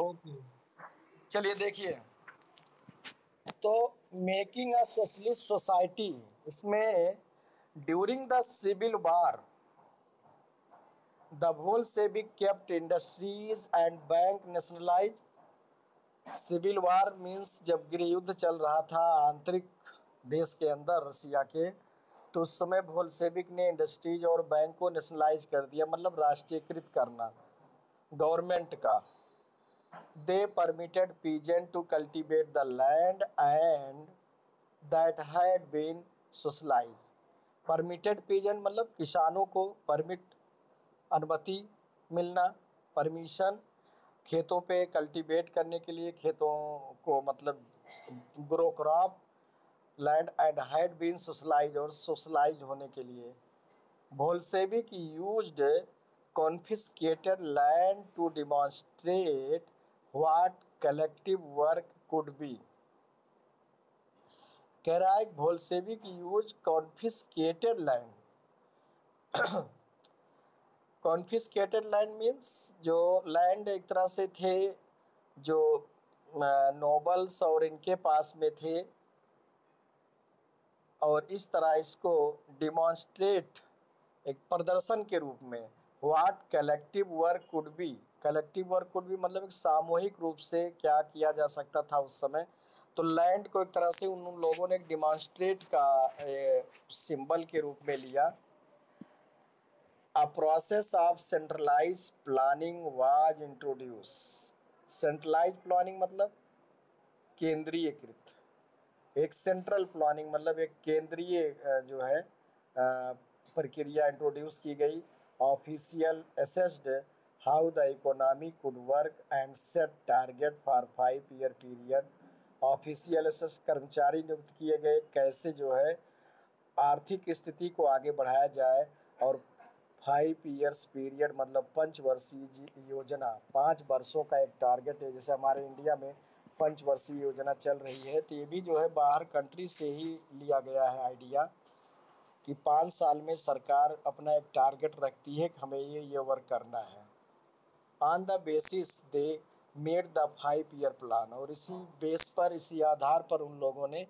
Okay. चलिए देखिए, तो मेकिंग अ सोशलिस्ट सोसाइटी, इसमें during the civil war the Bolshevik kept industries and bank nationalise. Civil war means जब गृह युद्ध चल रहा था आंतरिक देश के अंदर रसिया के, तो उस समय बोल्शेविक ने इंडस्ट्रीज और बैंक को नेशनलाइज कर दिया, मतलब राष्ट्रीयकृत करना गवर्नमेंट का। They permitted peasant to cultivate the land and that had been socialise. Permitted peasant मतलब किसानों को परमिट, अनुमति मिलना, परमिशन, खेतों पे कल्टीवेट करने के लिए, खेतों को मतलब grow crop, land and had been socialise, और सोशलाइज होने के लिए Bolshevik used confiscated land to demonstrate what collective work could be. कह रहा है Bolshevik use confiscated land. Confiscated land means जो लैंड एक तरह से थे जो नोबल्स और इनके पास में थे, और इस तरह इसको डिमॉन्स्ट्रेट, एक प्रदर्शन के रूप में, what collective work could B. Collective work could B मतलब एक सामूहिक रूप से क्या किया जा सकता था उस समय। तो लैंड को एक तरह से उन लोगों ने डिमॉन्स्ट्रेट का सिंबल के रूप में लिया। A process of centralized planning was introduced। Centralise planning मतलब केंद्रीयकृत, एक सेंट्रल प्लानिंग मतलब एक केंद्रीय जो है प्रक्रिया इंट्रोड्यूस की गई। Official assessed how the economy could work and set target for 5 year period. Official asset कर्मचारी नियुक्त किए गए, कैसे जो है आर्थिक स्थिति को आगे बढ़ाया जाए, और 5 ईयर्स पीरियड मतलब पंचवर्षीय योजना, 5 वर्षों का एक टारगेट है। जैसे हमारे इंडिया में पंचवर्षीय योजना चल रही है, तो ये भी जो है बाहर कंट्री से ही लिया गया है आइडिया, कि 5 साल में सरकार अपना एक टारगेट रखती है कि हमें ये वर्क करना है। On the basis they made the 5 year plan, और इसी बेस पर, इसी आधार पर उन लोगों ने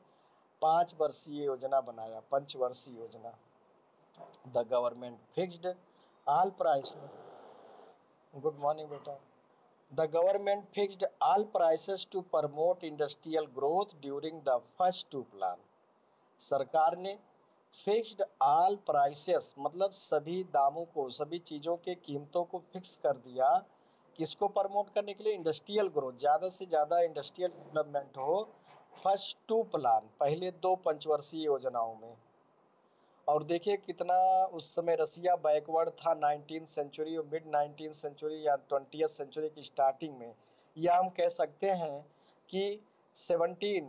5 वर्षीय योजना बनाया, पंचवर्षीय योजना। The government fixed all price. Good morning बेटा। The government fixed all prices to promote industrial growth during the first two plan. सरकार ने फिक्स्ड ऑल प्राइसेस मतलब सभी दामों को, सभी चीज़ों के कीमतों को फिक्स कर दिया। किसको प्रमोट करने के लिए? इंडस्ट्रियल ग्रोथ, ज़्यादा से ज़्यादा इंडस्ट्रियल डेवलपमेंट हो। फर्स्ट टू प्लान, पहले 2 पंचवर्षीय योजनाओं में। और देखिए कितना उस समय रसिया बैकवर्ड था 19th सेंचुरी और मिड 19th सेंचुरी या 20th सेंचुरी की स्टार्टिंग में। या हम कह सकते हैं कि 17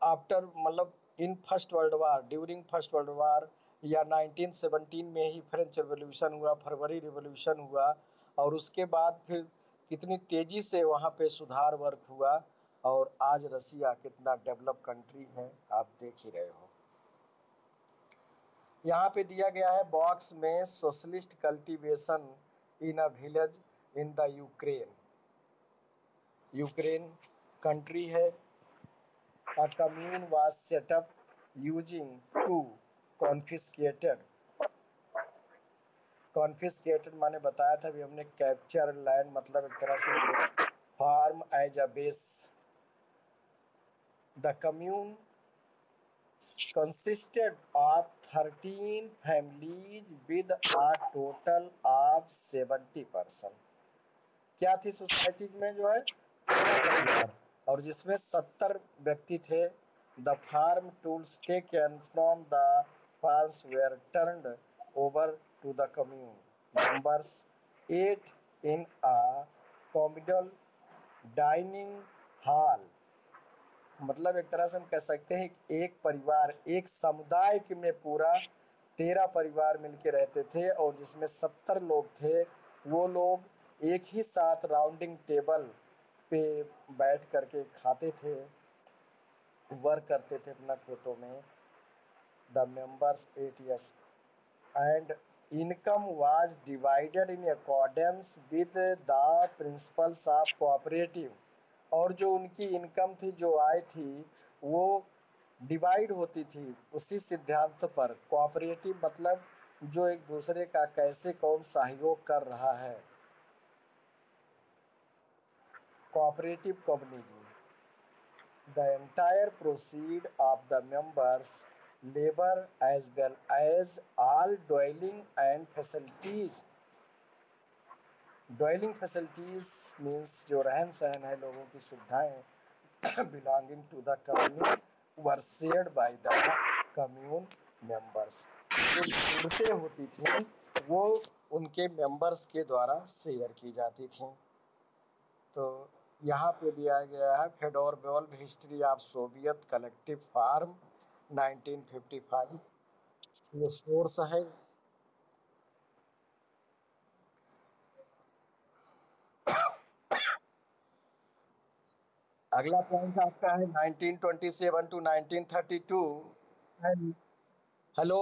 आफ्टर मतलब in first world war, during first world war, या 1917 में ही फ्रेंच रिवॉल्यूशन हुआ, फरवरी रिवॉल्यूशन हुआ, और उसके बाद फिर कितनी तेज़ी से वहाँ पे सुधार वर्क हुआ, और आज रसिया कितना डेवलप कंट्री है आप देख ही रहे हो। यहाँ पे दिया गया है बॉक्स में, socialist cultivation in a village in the Ukraine. Ukraine country है। A commune was set up using two confiscated. Confiscated माने बताया था भी हमने, कैप्चर लैंड मतलब एक तरह से farm as a base. The commune consisted of 13 families with a total of 70 person। क्या थी सोसाइटी में जो है? 13 परिवार, और जिसमें 70 व्यक्ति थे। The farm tools taken from the farms were turned over to the commune members, ate in a communal dining hall. मतलब एक तरह से हम कह सकते हैं एक परिवार, एक समुदाय के में पूरा 13 परिवार मिलके रहते थे, और जिसमें 70 लोग थे। वो लोग एक ही साथ राउंडिंग टेबल पे बैठ करके खाते थे, वर्क करते थे अपना खेतों में। The members 8 years and income was divided in accordance with the principles of cooperative, और जो उनकी इनकम थी, जो आय थी, वो डिवाइड होती थी उसी सिद्धांत पर। कोऑपरेटिव मतलब जो एक दूसरे का कैसे कौन सहयोग कर रहा है। Cooperative communism, the entire proceed of the members labor as well as all dwelling and facilities। Dwelling facilities means जो रहन सहन है, लोगों की सुविधाएं belonging to the commune were shared by the commune members. जो जरूरतें होती थी वो उनके मेंबर्स के द्वारा शेयर की जाती थी। तो यहाँ पे दिया गया है Fedor Belov history of Soviet collective farm 1955, ये सोर्स है। अगला पॉइंट आपका है 1927 to 1932 and hello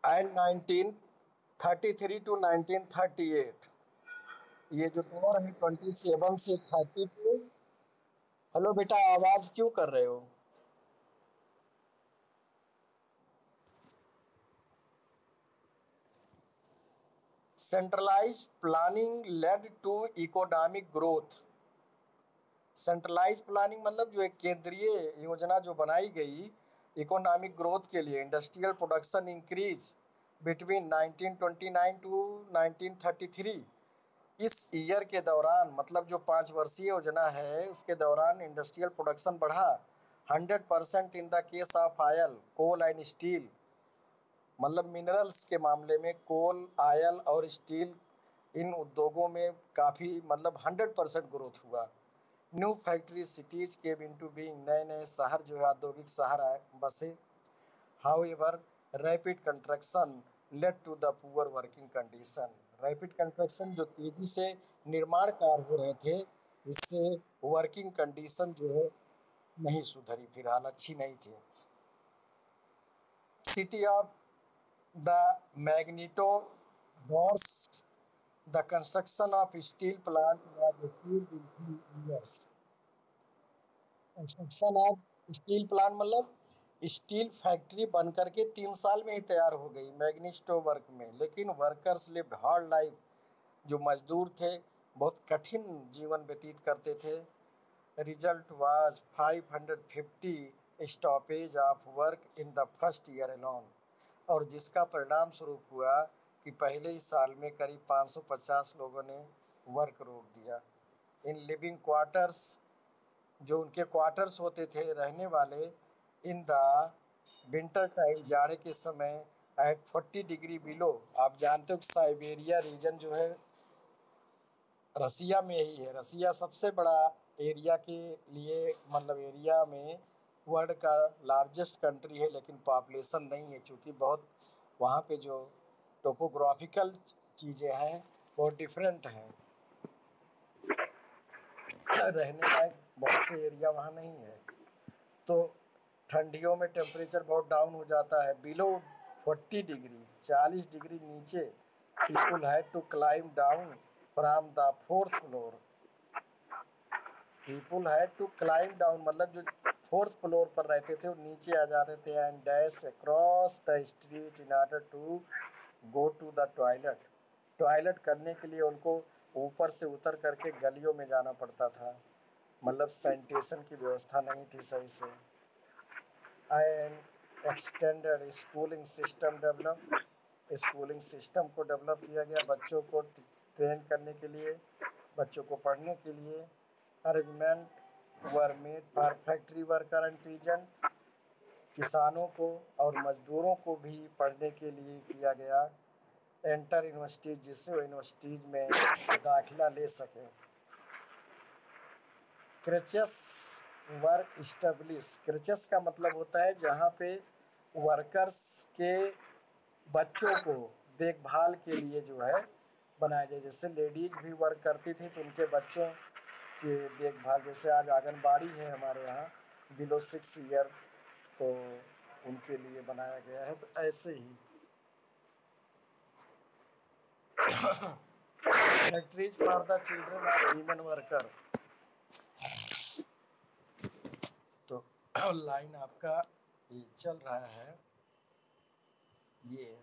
and 1933 to 1938। ये जो दौर है 27 से 32। हेलो बेटा, आवाज क्यों कर रहे हो? Centralised planning led to economic growth. Centralise planning मतलब जो एक केंद्रीय योजना जो बनाई गई इकोनॉमिक ग्रोथ के लिए। Industrial production increase between 1929 to 1933। इस ईयर के दौरान, मतलब जो 5 वर्षीय योजना है उसके दौरान इंडस्ट्रियल प्रोडक्शन बढ़ा 100% in the case of oil coal and steel. मतलब मिनरल्स के मामले में कोल, आयल और स्टील, इन उद्योगों में काफ़ी मतलब 100% ग्रोथ हुआ। New factory cities came into being, नए नए शहर जो है औद्योगिक शहर आए, बसे। However rapid construction led to the poor working condition. Rapid construction जो तेजी से निर्माण कार्य हो रहे थे, इससे वर्किंग कंडीशन जो है नहीं सुधरी, फिलहाल अच्छी नहीं थी। City of the magneto Bohr's, the construction of steel plant was achieved in 3 years। Construction of steel plant मतलब स्टील फैक्ट्री बन करके 3 साल में ही तैयार हो गई मैग्नीस्टो वर्क में। लेकिन वर्कर्स लिव्ड हार्ड लाइफ, जो मजदूर थे बहुत कठिन जीवन व्यतीत करते थे। Result was 550 stoppage of work in the first year alone. और जिसका परिणाम स्वरूप हुआ कि पहले ही साल में करीब 550 लोगों ने वर्क रोक दिया। इन लिविंग क्वार्टर्स, जो उनके क्वार्टर्स होते थे रहने वाले, इन द विंटर टाइम, जाड़े के समय, एट 40 डिग्री बिलो। आप जानते हो कि साइबेरिया रीजन जो है रसिया में ही है। रसिया सबसे बड़ा एरिया के लिए, मतलब एरिया में वर्ल्ड का लार्जेस्ट कंट्री है, लेकिन पॉपुलेशन नहीं है, क्योंकि बहुत वहाँ पे जो टोपोग्राफिकल चीज़ें हैं वो डिफरेंट हैं। रहने लायक बहुत से एरिया वहाँ नहीं है। तो ठंडियों में टेम्परेचर बहुत डाउन हो जाता है, बिलो 40 डिग्री, 40 डिग्री नीचे। People had to climb down from the 4th floor. People had to climb down मतलब जो 4th फ्लोर पर रहते थे वो नीचे आ जाते थे, and dash across the street in order to go to the toilet. Toilet करने के लिए उनको ऊपर से उतर करके गलियों में जाना पड़ता था, मतलब सैनिटेशन की व्यवस्था नहीं थी सही से। And extended schooling system develop, schooling system को डेवलप किया गया बच्चों को ट्रेन करने के लिए, बच्चों को पढ़ने के लिए। Arrangement were made for factory worker and peasant, किसानों को और मजदूरों को भी पढ़ने के लिए किया गया। एंटर यूनिवर्सिटीज, जिससे वो यूनिवर्सिटीज में दाखिला ले सकें। क्रेचेस वर इस्टेब्लिश, क्रेचेस का मतलब होता है जहाँ पे वर्कर्स के बच्चों को देखभाल के लिए जो है बनाया जाए। जैसे लेडीज भी वर्क करती थी तो उनके बच्चों की देखभाल, जैसे आज आंगनबाड़ी है हमारे यहाँ बिलो 6 ईयर, तो उनके लिए बनाया गया है। तो ऐसे ही फैक्ट्रीज फॉर द चिल्ड्रन और वीमेन वर्कर। तो लाइन आपका ये चल रहा है ये।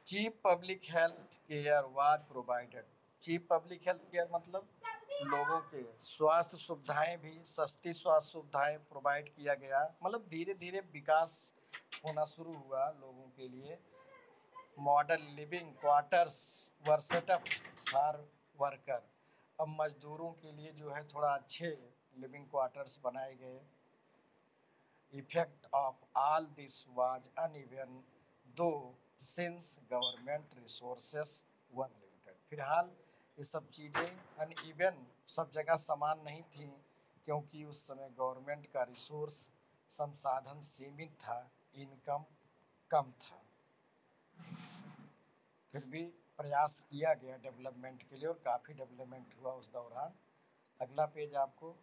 Cheap public health care was provided. Cheap public health care मतलब लोगों के स्वास्थ्य सुविधाएं भी, सस्ती स्वास्थ्य सुविधाएं प्रोवाइड किया गया। मतलब धीरे धीरे विकास होना शुरू हुआ लोगों के लिए। Modern living quarters were set up for worker. अब मजदूरों के लिए जो है थोड़ा अच्छे लिविंग क्वार्टर्स बनाए गए। Effect of all this was uneven though since government resources were limited। फिलहाल ये सब चीज़ें अनइवन, सब जगह समान नहीं थी, क्योंकि उस समय गवर्नमेंट का रिसोर्स संसाधन सीमित था, इनकम कम था। फिर भी प्रयास किया गया डेवलपमेंट के लिए और काफ़ी डेवलपमेंट हुआ उस दौरान। अगला पेज आपको।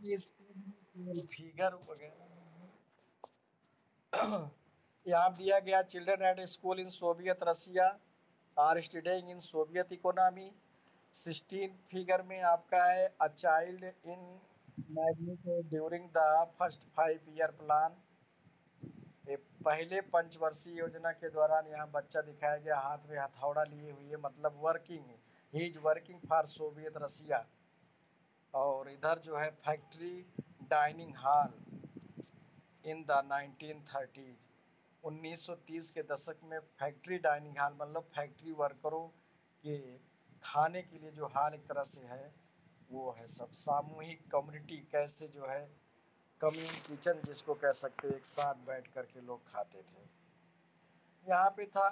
इस फिगर वगैरह यहाँ दिया गया, children at school in Soviet Russia are studying in Soviet economy. 16 figure में आपका है a child in magnitude during the first 5 year plan. ये पहले पंचवर्षीय योजना के दौरान यहाँ बच्चा दिखाया गया, हाथ में हथौड़ा लिए हुए, मतलब working, he is working for Soviet Russia. और इधर जो है factory dining hall in the 1930s। 1930 के दशक में फैक्ट्री डाइनिंग हॉल मतलब फैक्ट्री वर्करों के खाने के लिए जो हॉल एक तरह से है वो है। सब सामूहिक कम्युनिटी कैसे जो है, कम्यून किचन जिसको कह सकते हैं, एक साथ बैठ कर के लोग खाते थे। यहाँ पे था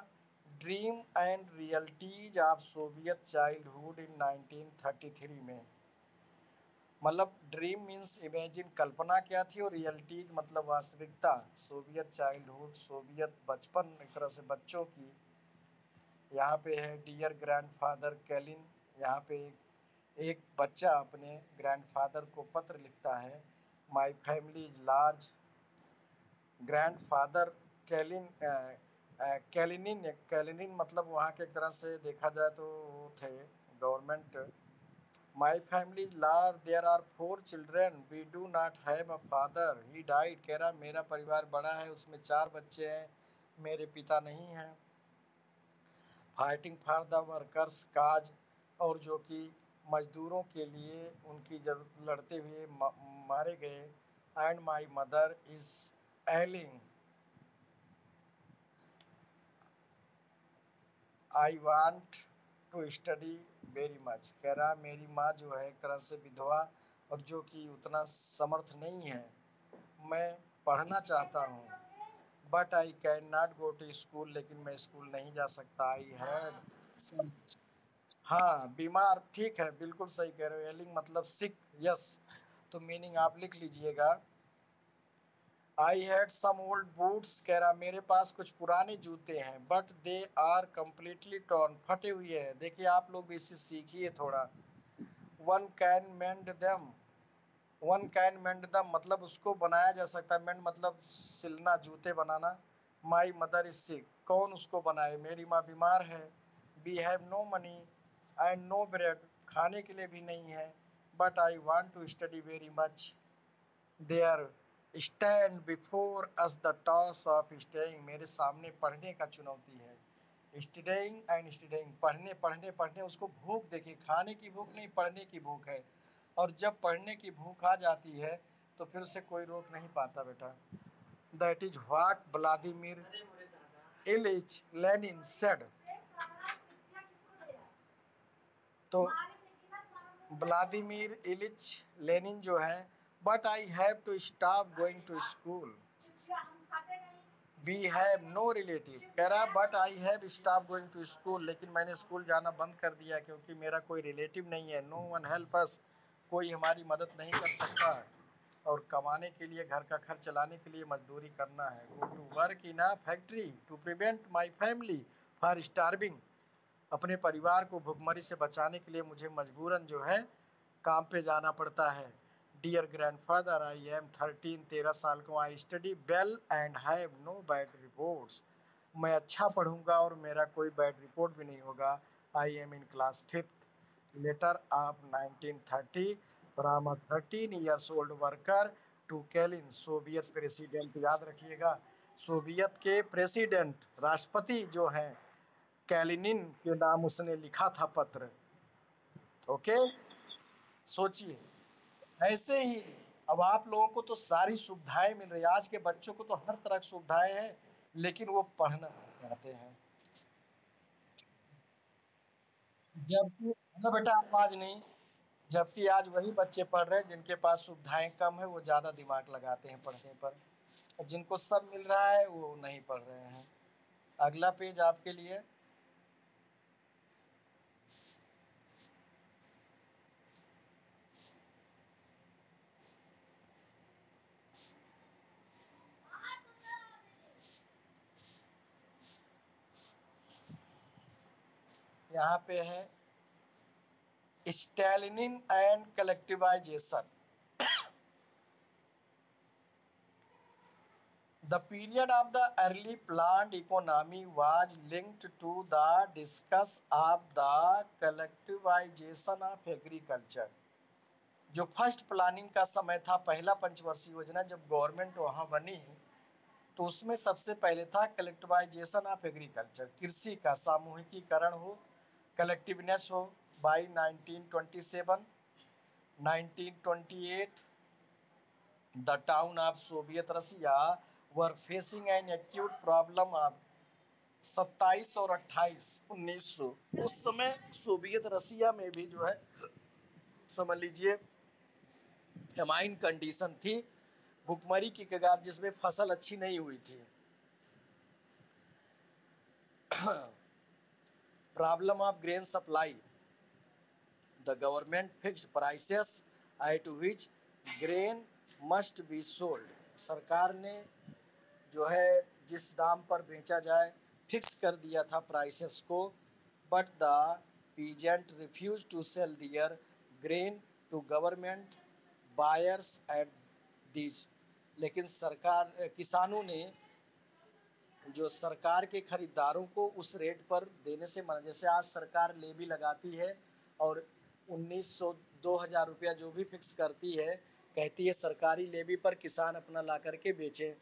dream and realities of Soviet childhood इन 1933 में। मतलब ड्रीम मीन्स इमेजिन, कल्पना क्या थी, और रियलिटीज मतलब वास्तविकता। सोवियत चाइल्डहुड सोवियत बचपन, एक तरह से बच्चों की। यहाँ पे है डियर ग्रैंडफादर कैलिन। यहाँ पे एक बच्चा अपने ग्रैंडफादर को पत्र लिखता है। My family is large. Grandfather Kaelin Kalinin, Kalinin मतलब वहाँ के एक तरह से देखा जाए तो वो थे government. My family is large, there are 4 children, we do not have a father, he died. कह रहा मेरा परिवार बड़ा है, उसमें 4 बच्चे हैं, मेरे पिता नहीं हैं। फाइटिंग फॉर द वर्कर्स काज, और जो कि मजदूरों के लिए उनकी जरूरत लड़ते हुए मारे गए। And my mother is ailing, I want to study very much. कह रहा मेरी माँ जो है एक तरह से विधवा और जो कि उतना समर्थ नहीं है, मैं पढ़ना चाहता हूँ। But I can not go to school, लेकिन मैं स्कूल नहीं जा सकता। आई हैड, हाँ बीमार, ठीक है, बिल्कुल सही कह रहे हो। एलिंग मतलब सिक, यस। तो मीनिंग आप लिख लीजिएगा। I had some old boots, कह रहा मेरे पास कुछ पुराने जूते हैं, but they are completely torn, फटे हुए हैं। देखिए आप लोग भी इससे सीखिए थोड़ा। One can mend them, one can mend them मतलब उसको बनाया जा सकता है। मेंड मतलब सिलना, जूते बनाना। माई मदर इज सिक, कौन उसको बनाए, मेरी माँ बीमार है। We have no money and no bread, खाने के लिए भी नहीं है। But I want to study very much, there stand before us the toss of staying, मेरे सामने पढ़ने का चुनौती है। स्टडिंग एंड स्टडिंग, पढ़ने पढ़ने पढ़ने, उसको भूख देखिए, खाने की भूख नहीं, पढ़ने की भूख है। और जब पढ़ने की भूख आ जाती है तो फिर उसे कोई रोक नहीं पाता बेटा। That is what Vladimir Ilyich Lenin said. तो व्लादिमीर इलिच लेनिन जो है, but I have to stop going to school, we have no relative. कह रहा but I have stop going to school, लेकिन मैंने स्कूल जाना बंद कर दिया क्योंकि मेरा कोई रिलेटिव नहीं है। नो वन हेल्प अस, कोई हमारी मदद नहीं कर सकता है, और कमाने के लिए, घर का खर्च चलाने के लिए मजदूरी करना है। Go to work in a factory to prevent my family for starving, अपने परिवार को भुखमरी से बचाने के लिए मुझे मजबूरन जो है काम पे जाना पड़ता है। डियर ग्रैंडफादर, आई एम 13, 13 साल का, I study well and have no bad reports, मैं अच्छा पढ़ूंगा और मेरा कोई बैड रिपोर्ट भी नहीं होगा। I am in class 5th, letter of 1930 from a 13 years old worker to Kalinin, Soviet president, याद रखिएगा, सोवियत के प्रेसिडेंट, राष्ट्रपति जो हैं, कैलिनिन के नाम उसने लिखा था पत्र। ओके, सोचिए। ऐसे ही अब आप लोगों को तो सारी सुविधाएं मिल रही है, आज के बच्चों को तो हर तरह की सुविधाएं हैं, लेकिन वो पढ़ना नहीं चाहते हैं। जबकि ना बेटा आवाज नहीं, जबकि आज वही बच्चे पढ़ रहे हैं जिनके पास सुविधाएं कम है, वो ज्यादा दिमाग लगाते हैं पढ़ने पर, और जिनको सब मिल रहा है वो नहीं पढ़ रहे हैं। अगला पेज आपके लिए। यहाँ पे है Stalinism and collectivisation. The period of the early planned economy was linked to the discuss of the collectivization of agriculture। जो फर्स्ट प्लानिंग का समय था, पहला पंचवर्षीय योजना जब गवर्नमेंट वहाँ बनी, तो उसमें सबसे पहले था कलेक्टिवाइजेशन ऑफ एग्रीकल्चर, कृषि का सामूहिकीकरण हो, कलेक्टिवनेस हो। By 1927, 1928 the town of Soviet Russia were facing an acute problem of 27 और 28 1900, उस समय सोवियत रसिया में भी जो है समझ लीजिए फेमाइन कंडीशन थी, भुखमरी की कगार, जिसमें फसल अच्छी नहीं हुई थी। Problem of grain supply, the government fixed prices eight which grain must be sold, सरकार ने जो है जिस दाम पर बेचा जाए फिक्स कर दिया था प्राइसेस को। But the peasant refuse to sell their grain to government buyers at these, लेकिन सरकार, किसानों ने जो सरकार के खरीदारों को उस रेट पर देने से मना। जैसे आज सरकार लेवी लगाती है और 1900 2000 रुपया जो भी फिक्स करती है, कहती है सरकारी लेवी पर किसान अपना ला करके बेचें,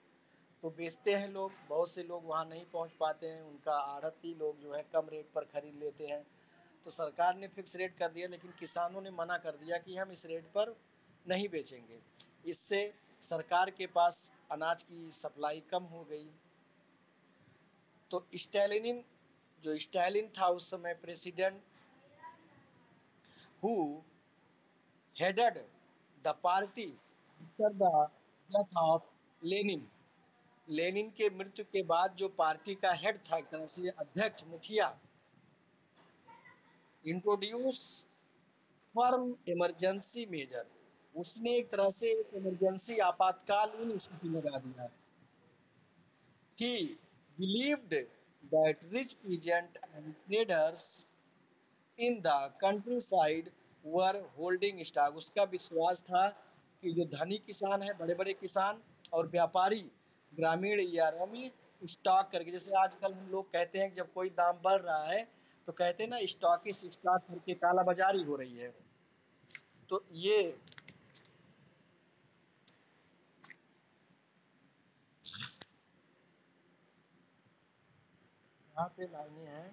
तो बेचते हैं लोग, बहुत से लोग वहाँ नहीं पहुँच पाते हैं, उनका आढ़ती लोग जो है कम रेट पर खरीद लेते हैं। तो सरकार ने फिक्स रेट कर दिया, लेकिन किसानों ने मना कर दिया कि हम इस रेट पर नहीं बेचेंगे। इससे सरकार के पास अनाज की सप्लाई कम हो गई। तो स्टैलिन, जो स्टैलिन था उस समय president, who headed the party after the death of Lenin, Lenin के मृत्यु के बाद जो पार्टी का हेड था, एक तरह से अध्यक्ष, मुखिया, इंट्रोड्यूस फर्म इमरजेंसी मेजर, उसने एक तरह से एक इमरजेंसी आपातकालीन स्थिति लगा दिया। He believed that rich peasants and traders in the countryside were holding stock, उसका विश्वास था कि जो धनी किसान है, बड़े बड़े किसान और व्यापारी ग्रामीण एरिया में स्टॉक करके, जैसे आजकल हम लोग कहते हैं कि जब कोई दाम बढ़ रहा है तो कहते हैं ना स्टॉकिस्ट स्टॉक करके काला बाजारी हो रही है। तो ये यहाँ पे लाइनें हैं,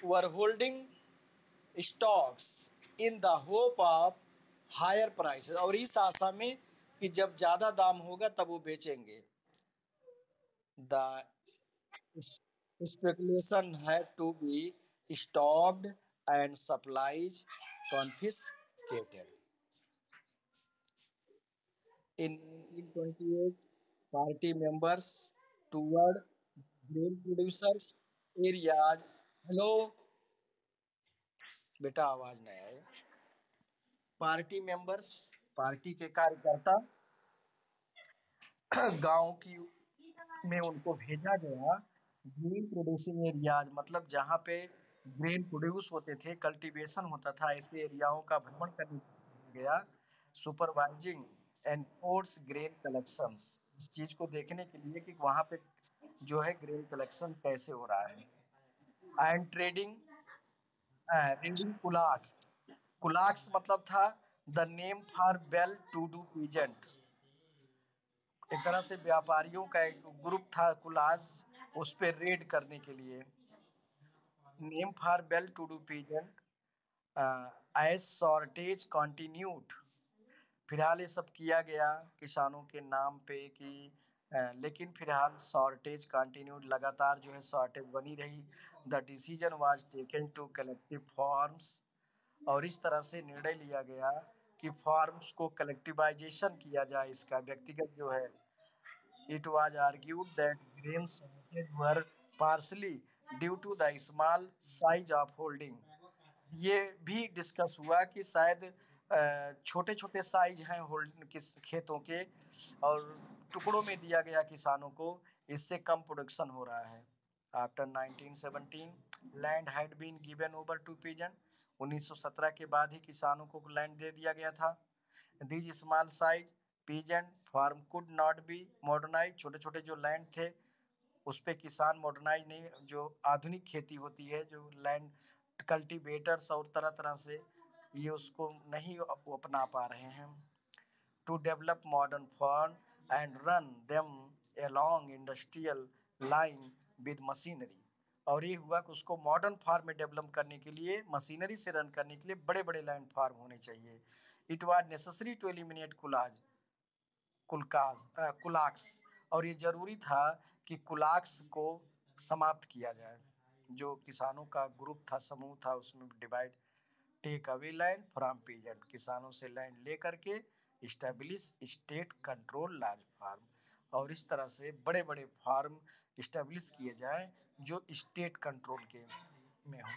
were holding stocks in the hope of higher prices, और इस आशा में कि जब ज्यादा दाम होगा तब वो बेचेंगे। The speculation had to be stopped and supplies confiscated. In 1928, party members toward grain producers areas. Hello बेटा, आवाज नहीं आई। पार्टी मेंबर्स, पार्टी के कार्यकर्ता गांव की में उनको भेजा गया। ग्रेन प्रोड्यूसिंग एरियाज मतलब जहाँ पे ग्रेन प्रोड्यूस होते थे, कल्टीवेशन होता था, ऐसे एरियाओं का भ्रमण करने गया। सुपरवाइजिंग एनफोर्स ग्रेन कलेक्शंस, इस चीज को देखने के लिए कि वहाँ पे जो है ग्रेन कलेक्शन कैसे हो रहा है। And trading, reading kulaks. Kulaks मतलब था the name for well to do peasant. एक तरह से व्यापारियों का एक ग्रुप था कुलाज, उस पे रेड करने के लिए। Name for well to do peasant as shortage continued. फिलहाल ये सब किया गया किसानों के नाम पे कि लेकिन फिलहाल शॉर्टेज कंटिन्यूड, लगातार जो है शॉर्टेज बनी रही। The decision was taken to collective forms, और इस तरह से निर्णय लिया गया कि फॉर्म्स को कलेक्टिवाइजेशन किया जाए, इसका व्यक्तिगत जो है। It was argued that grain shortages were partially due to the small size of holding. ये भी डिस्कस हुआ कि शायद छोटे छोटे साइज हैं होल्ड किस खेतों के, और टुकड़ों में दिया गया किसानों को, इससे कम प्रोडक्शन हो रहा है। After 1917 land had been given over to peasant. 1917 के बाद ही किसानों को लैंड दे दिया गया था। These small size peasant farm could not be modernise. छोटे छोटे जो लैंड थे उस पे किसान मॉडर्नाइज नहीं, जो आधुनिक खेती होती है, जो लैंड कल्टीवेटर्स और तरह तरह से, ये उसको नहीं अपना पा रहे हैं। To develop modern farm and run them along industrial line with machinery. और ये हुआ कि उसको मॉडर्न फार्म में डेवलप करने के लिए, मशीनरी से रन करने के लिए बड़े बड़े लैंड फार्म होने चाहिए। It was necessary to eliminate kulaks kulaks, और ये जरूरी था कि कुलाक्स को समाप्त किया जाए। जो किसानों का ग्रुप था, समूह था, उसमें divide. Take away land from peasant, किसानों से लैंड लेकर के establish state control large farm, और इस तरह से बड़े बड़े फार्म इस्टेब्लिश किए जाएं जो स्टेट कंट्रोल के में हो।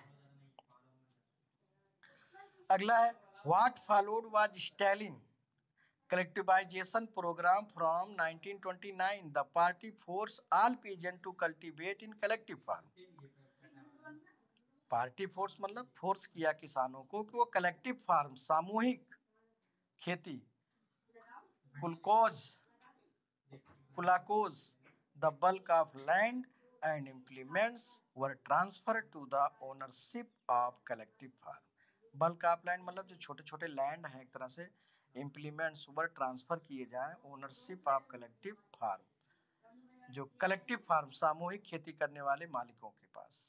अगला है what followed was Stalin collectivization program from 1929. The party forced all peasants to cultivate in collective farm. Party force मतलब फोर्स किया किसानों को कि वो कलेक्टिव फार्म, सामूहिक खेती, कुलकोज कुलाकोज, the bulk of land and implements were transferred to the ownership of collective farm. Bulk of land मतलब जो छोटे छोटे लैंड हैं, एक तरह से इम्प्लीमेंट्स वर ट्रांसफर किए जाएं ओनरशिप ऑफ कलेक्टिव फार्म, जो कलेक्टिव फार्म सामूहिक खेती करने वाले मालिकों के पास।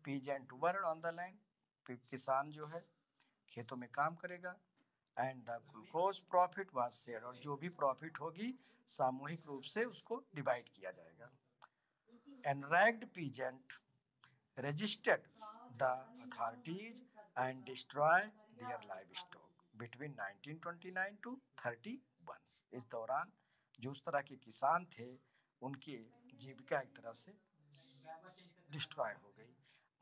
Peasant worked on the land, किसान जो है खेतों में काम करेगा। And the glucose profit was share, और जो भी प्रॉफिट होगी सामूहिक रूप से उसको डिवाइड किया जाएगा। एनरैग्ड peasant resisted the authorities and destroy their livestock between 1929 to 31। इस दौरान जो उस तरह के किसान थे उनकी जीविका एक तरह से डिस्ट्रॉय हो गई।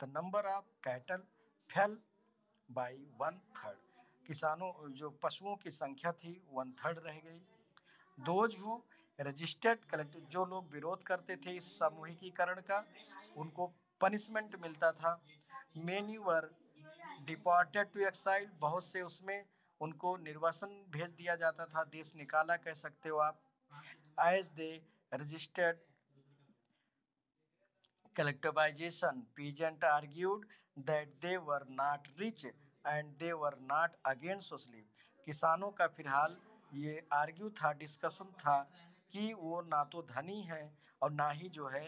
The number of cattle fail by 1/3, किसानों जो पशुओं की संख्या थी 1/3 रह गई। दोज हु रजिस्टर्ड कलेक्टिव, जो लोग विरोध करते थे इस सामूहिकीकरण का, उनको पनिशमेंट मिलता था। Many were deported to exile, बहुत से उसमें उनको निर्वासन भेज दिया जाता था, देश निकाला कह सकते हो आप। As they registered collectivization, peasant argued that they were not rich and they were not against socialism। किसानों का फिलहाल ये आर्ग्यू था, डिस्कशन था कि वो ना तो धनी है और ना ही जो है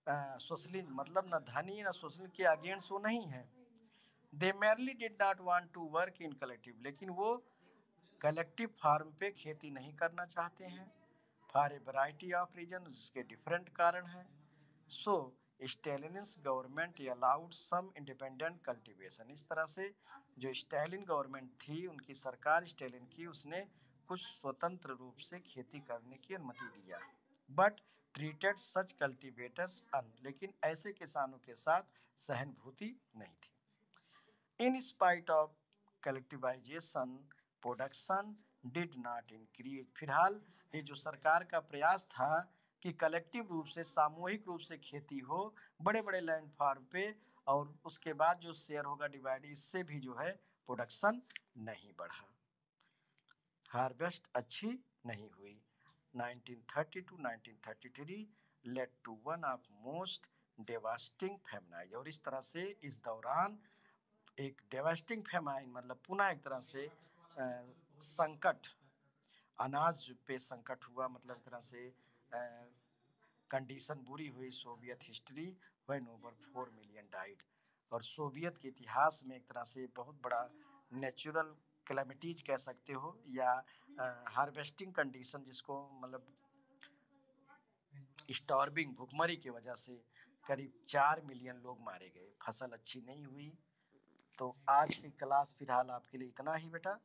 सोशलिज्म, मतलब ना धनी ना सोशलिज्म के अगेंस्ट वो नहीं है। दे merely did not want to work in collective, लेकिन वो कलेक्टिव फार्म पे खेती नहीं करना चाहते हैं। For a variety of reason, उसके डिफरेंट कारण हैं। So Stalinist government allowed some independent cultivation, इस तरह से जो स्टालिन गवर्नमेंट थी, उनकी सरकार स्टालिन की, उसने कुछ स्वतंत्र रूप से खेती करने की अनुमति दिया, बट ट्रीटेड सच कल्टीवेटर्स अन, लेकिन ऐसे किसानों के साथ सहानुभूति नहीं थी। In spite of collectivisation production did not increase. फिलहाल ये जो सरकार का प्रयास था कि कलेक्टिव रूप से, सामूहिक रूप से खेती हो बड़े बड़े लैंड फार्म पे, और उसके बाद जो शेयर होगा डिवाइड, इससे भी जो है प्रोडक्शन नहीं बढ़ा, हार्वेस्ट अच्छी नहीं हुई। 1930 to 1933 led to one of most devastating famines, और इस तरह से इस दौरान एक डेवास्टिंग फेमाइन मतलब पुनः एक तरह से संकट, अनाज पे संकट हुआ, मतलब एक तरह से कंडीशन बुरी हुई। Soviet history when over 4 million died, और सोवियत के इतिहास में एक तरह से बहुत बड़ा नेचुरल कैलेमिटीज कह सकते हो, या हार्वेस्टिंग कंडीशन जिसको मतलब स्टार्विंग, भुखमरी की वजह से करीब 4 मिलियन लोग मारे गए, फसल अच्छी नहीं हुई। तो आज की क्लास फिलहाल आपके लिए इतना ही बेटा,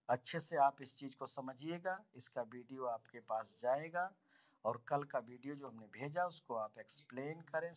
अच्छे से आप इस चीज़ को समझिएगा, इसका वीडियो आपके पास जाएगा, और कल का वीडियो जो हमने भेजा उसको आप एक्सप्लेन करें,